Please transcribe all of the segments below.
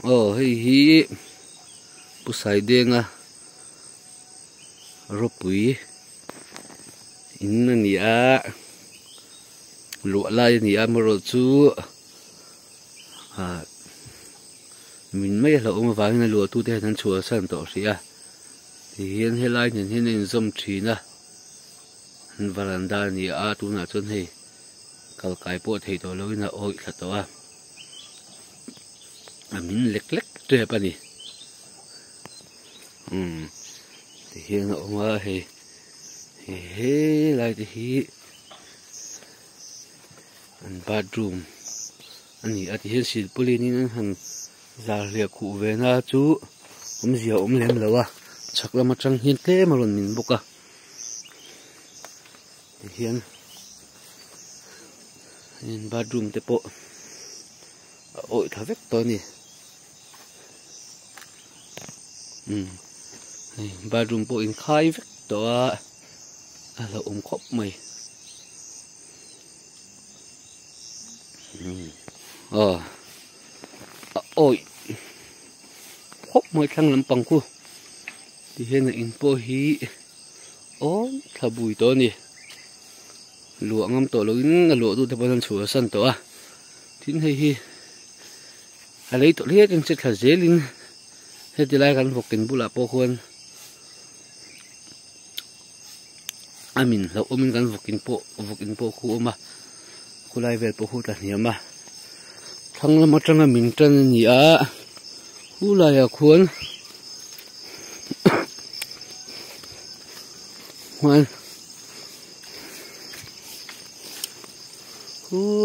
hi pusai denga ropui in ni a lu lai ni a maro chu min mai lo ma wa na lu tu te han chua san to ria ti hian helai nen hin in zom thina an varanda ni a tu na chon hei kal kai po thei to lo na oi kha to a min lek lek te pa ni ti hian o ma hei he lai ti hi an bathroom ani ati hian sil pulin in an han zar lia khu ve na chu zia lem lawa chaklam atang hin tle maron min boka hian in bathroom te po oi thavek to ni bathroom po in khai vek to a lo khop mai oi khop mai thang lampang ku ti hian in po hi thabui to ni luangam to loin a lu tu te panan chua san to a tin hei hi a lei to le kan che thla zelin he ti lai kan vokin bula po khon amin lo omin kan vokin po khu ma khulai vel po hu ta niama thanglam atanga min tan ni a hulaya khon wan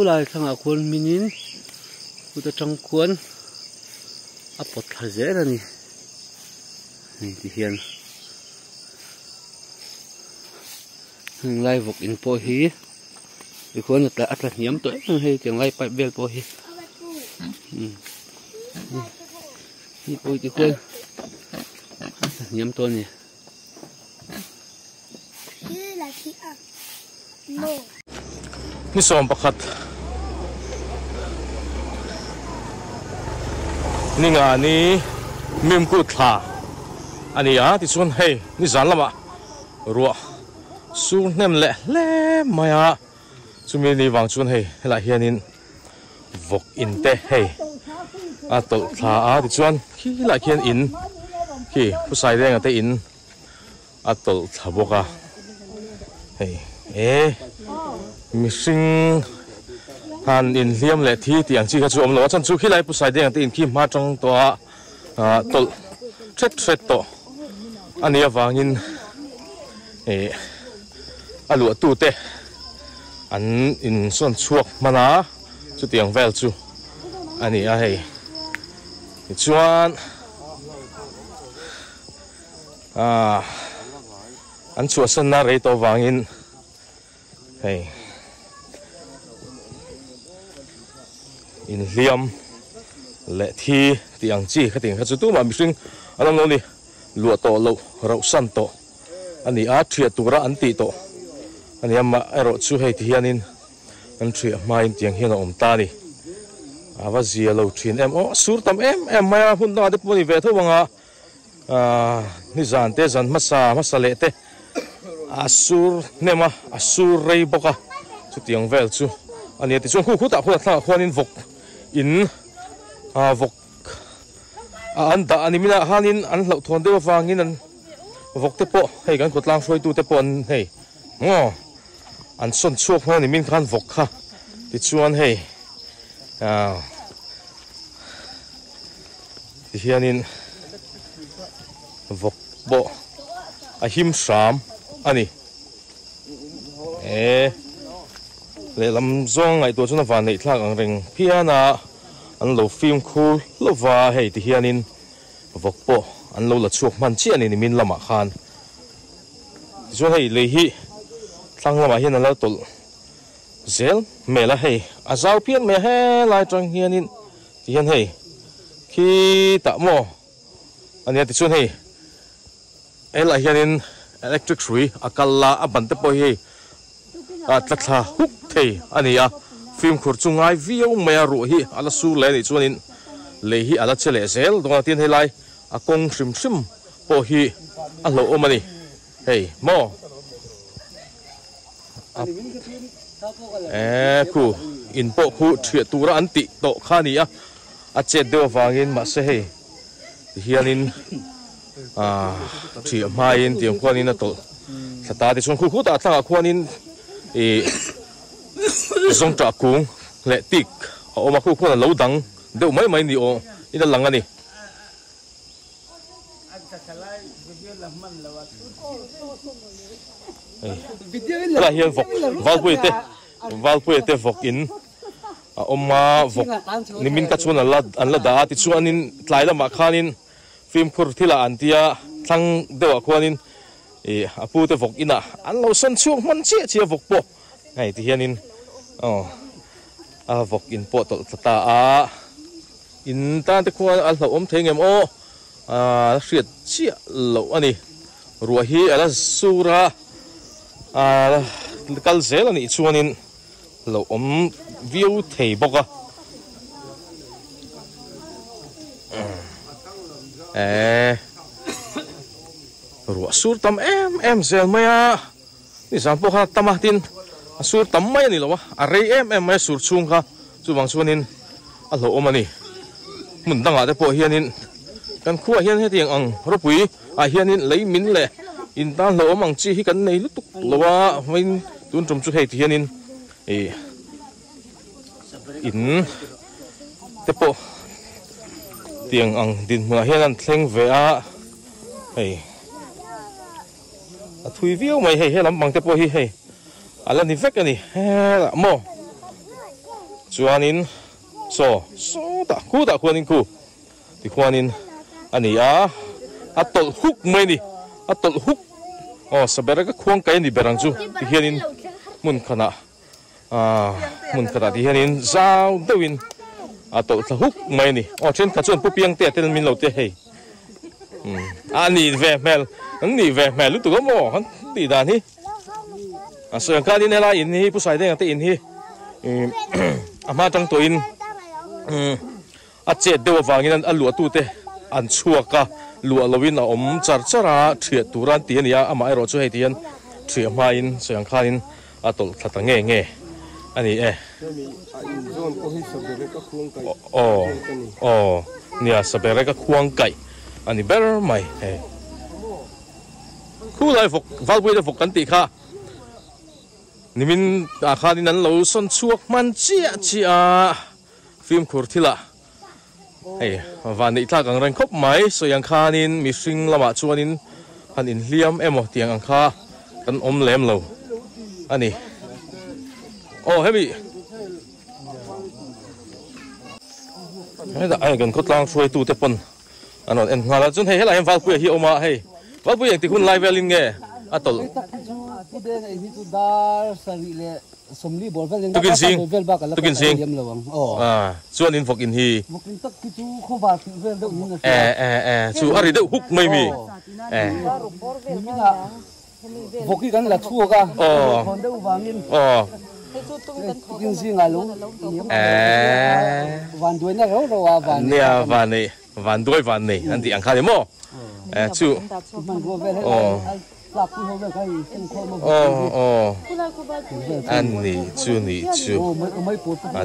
lai thanga khon minin uta tang khon apot khazera ni ti hian lai vok in po hi i khon atla niam to hei tiang lai pa bel po hi ni po ti khon niam to ni ni som pakhat ni nga ni mim ku thla ani a ti chuan hei ni zan lama ruwa su nem le maya chumi ni wang chuan hei hela hianin vok in te hei a tol thla a ti chuan khi la khian in khi pusai renga te in a tol thla boka hei missing han in liam le thi tiang chi kha chu om lo chan chu khilai pu sai deng te in khi ma tang to tol tret to ania wangin alu tu te an in son chuak mana chu tiang vel chu ani a hei chuan an chu san na rei to wangin hei in liam le thi tiang chi khating kha chu tu ma mihring alam lo ni lu to lo rau san to ani a thria tura an ti to ani amma ero chu hei ti hianin an thria mai tiang hian om ta ni awa zia lo thin em sur tam em maya hun na de poni ve tho wanga ni zan te zan masa le te asur nema asur rei boka chu tiang vel chu ani ti chuan khu ta thla khwanin vok in vok an da ani mina hanin an hlau thon de wangin an vok te po hei kan khotlang hroi tu te po an hei an son chuak ni min khan vok kha ti chuan hei ti hianin vok bo a him sam ani le lam zong ai to chuna van nei thlak ang reng phiana an lo film khul lova hei ti hianin vok po an lo la chuak man chi ani ni min lama khan zo hei le hi tlang lama hian an lo tol zel mela hei azau pian me he lai tang hianin ti hian hei khi ta mo ani ti chun hei ela hianin electric hrui akalla aban te po hi tlatha huk thei ania film khur chungai viau maya ru hi ala su le ni chuanin le hi ala chele zel donga tin helai a kong shrim shrim po hi a lo omani hei mo ku in po khu thia tura an ti to khani a chet dewa wangin ma se hei hianin thia mai in tiang khuanin a tol thata ti chon khu khu ta thanga khuanin e zong ta kung le tik o ma khu khu lo dang deuh mai mai ni o ina langani la hian vok valpui te vok in oma vok nimin ka chun an la da ti chuanin tlai lama khanin film khur thila antia thlang dewa khuanin e apu te vok ina an lo san chuang man che che vok po ngai ti hianin a vok in po tol ta a in tan te khuan al om thengem o riat chia lo ani ruwa hi ala sura kal zel ani chuanin lo om view thei boka ruwa sur tam em zel maya ni sampo kha tamatin sur tam mai ni lo a rei em mai sur chung kha chuwang chuanin a lo om ani mun danga te po hianin kan khuwa hian he tiang ang ropui a hianin leimin le in tan lo om ang chi hi kan nei lutuk lowa main tun trum chu hei ti hianin in te po tiang ang din ma hian an thleng ve a hei a thui viu mai hei he lam bang te po hi hei ala ni vek ani he mo chuanin so da khuanin ku ti khuanin ani a tol huk mai ni a tol huk sabera ka khuang kai ni berang chu ti hianin mun khana ti hianin zau dewin a tol huk mai ni chen kha chon pu piang te tel min lo te hei ani ve mel an ni ve mel lu tu mo han ti dan hi so yang ka din la in hi pu sai de te in hi ama tang to in a che dewa wangin an lua tu te an chuaka lua lovin a om chara thia turan ti ania ama ero chu hei tian thia ma in sayang khanin atol thata nge ani nia sabere ka khuang kai ani ber mai he khu lai vok valbui de vok kan ti kha nimin a khanin an lo son chuak man chia film khur thila hey van nei tla kang rang khop mai so yang khanin mi hring lama chuanin han in hliam emo tiang ang kha kan om lem lo ani hemi da ai kan khotlang throi tu te pon anon en ngala chun hei hela em val pu hi oma hei val pu yang ti hun live velin nge atol somli bol vel tukin sing chuan in vok in hi vokin tak ki chu khoba vel do ni chu ari de huk mai mi voki kan la thuoga hon de wangin tukin sing alu van doi na ro wa van nia van doi van nei an ti ang kha mo chu ani chu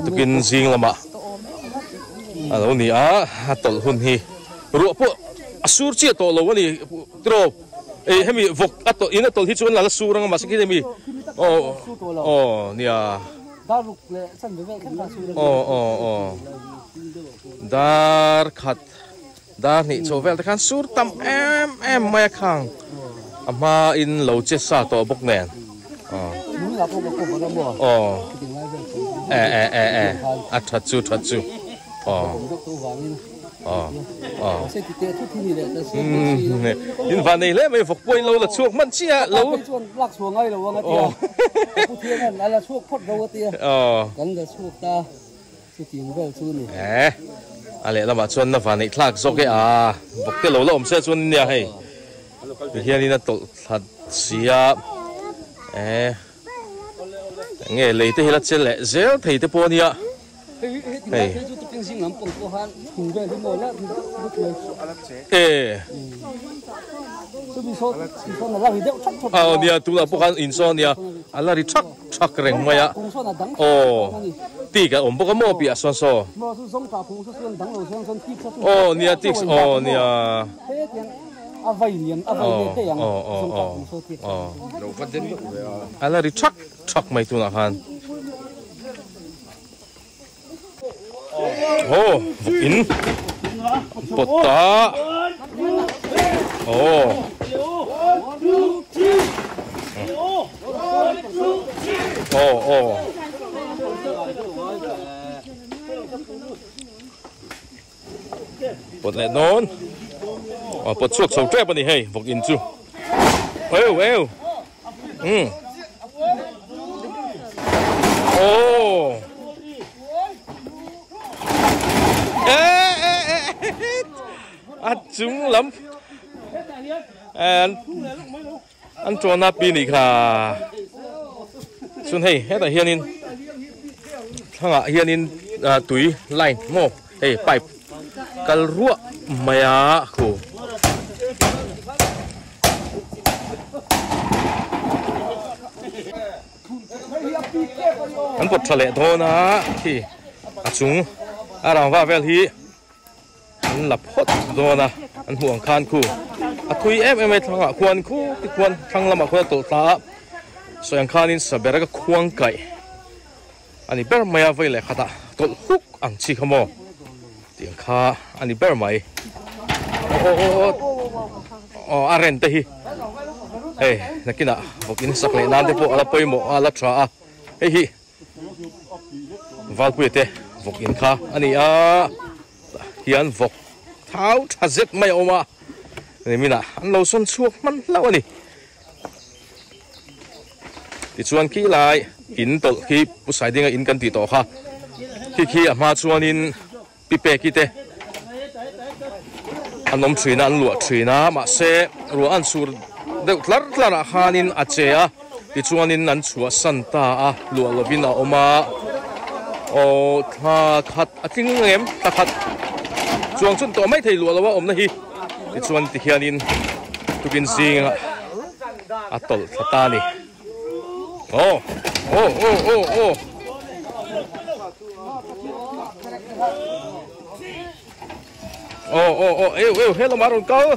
tukin sing lama alo ni tol hun hi ru po asur chi to lo ni tro hemi vok ato ina tol hi chun la surang ma sikhi mi nia daruk le san ve dar khat dar ni chovel ta khan sur tam em mai khang ama in lo che sa to bok nen that chu in van nei le mai vok poi lo la chuak man chia lo lak chuang ai lo wang atia pu thian ala chuak phot ro atia kan da chuak ta chu ting vel chu ni ale lama chuan na van nei thlak zok e vok te lo la om se chuan nia hei hian in tol that sia nge leite hela chele zel thei te ponia hei nắm bông cô han cùng về thì ngồi lại thì rất là tôi bị số là ra video chắc à nia tu là bốc han in so nia ala ri chắc reng maya ti ka bốc cái mò bị so so nia tix nia ala ri chắc mai tu na han in bột ta bột lẹ non bột chuột sầu trép bên này hay vọc in chu chúng lắm anh cho na pin này cả xuân hay hết là hiền in thằng ạ hiền in túi line mò hey pipe kal ruộng maya khổ anh bật trở lại thôi na thì chúng làm va vel hi anh lập hot rồi na anh huang khan khu thui em thằng ạ khuan khu thì khuan thằng làm khuan tổ ta so anh khanin sabera ka khuang kai ani ber maya vai le khata tol huk ang chi khamo tiếng kha ani ber mai aren te hi hey nakina vokin sakle nan te po ala poimo ala tra hi valpuete vokin kha ani hian vok thau thazet mai oma ni mina an lo son chuak man lo ani ti chuan ki lai in tol ki pusai dinga in kan ti to kha ki ama chuanin pipe ki te anom thina an lua thina ma se ru an sur deuh tlar hanin achea ti chuanin an chua santa a lua lovina oma tha khat aking ngem ta khat chuang chun to mai thei lua lawa om na hi ti chuan ti hianin tukin zinga atol thatani hello maron kau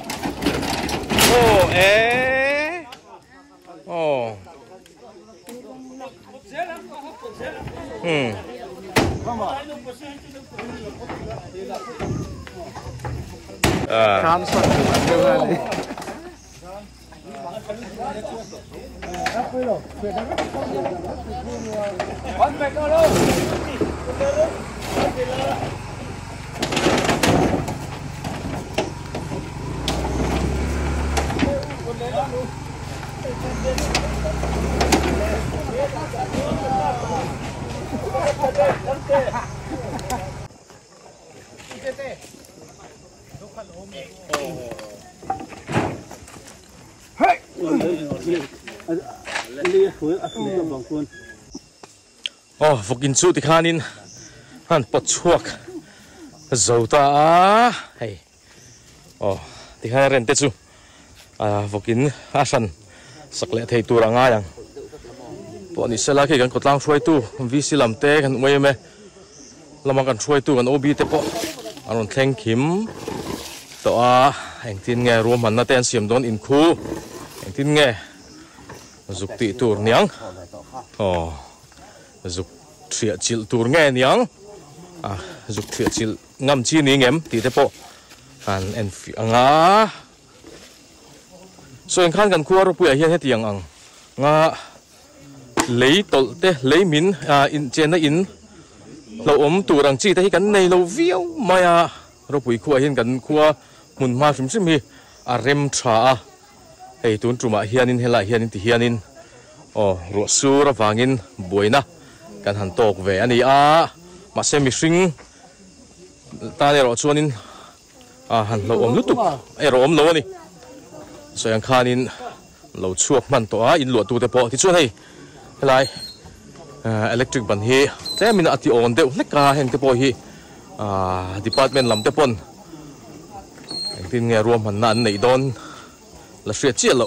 vokin chu ti khanin han pot chuak zota hey ti khan ren te chu vokin asan sakle thei turanga yang po ni sela ke kan kotlang thoi tu vc lamte kan moi me lama kan thoi tu kan obi te po anon thleng khim to eng tin nge rom han na ten siam don in khu eng tin nge zuk ti tur niang zuk thria chil tur nge niang zuk thria chil ngam chi ni ngem ti te po an en fi anga so en khan kan khu ro pu a hian hetiang ang nga lei tol te lei min in chen na in lo om turang chi te hi kan nei lo viau maya ro pui khu a hian kan khua mun ma sim sim hi a rem tha hei tun truma hianin hela hianin ti hianin ro sur awangin boina kan han tok ve ani ma se mi hring ta le ro chuanin han lo om lutuk ro om lo ani so yang khanin lo chuak man to in lo tu te po ti chuan hei helai electric ban hi te min ati on deuh hleka hen te po hi department lam te pon tin nge rom han nan nei don la hria chialo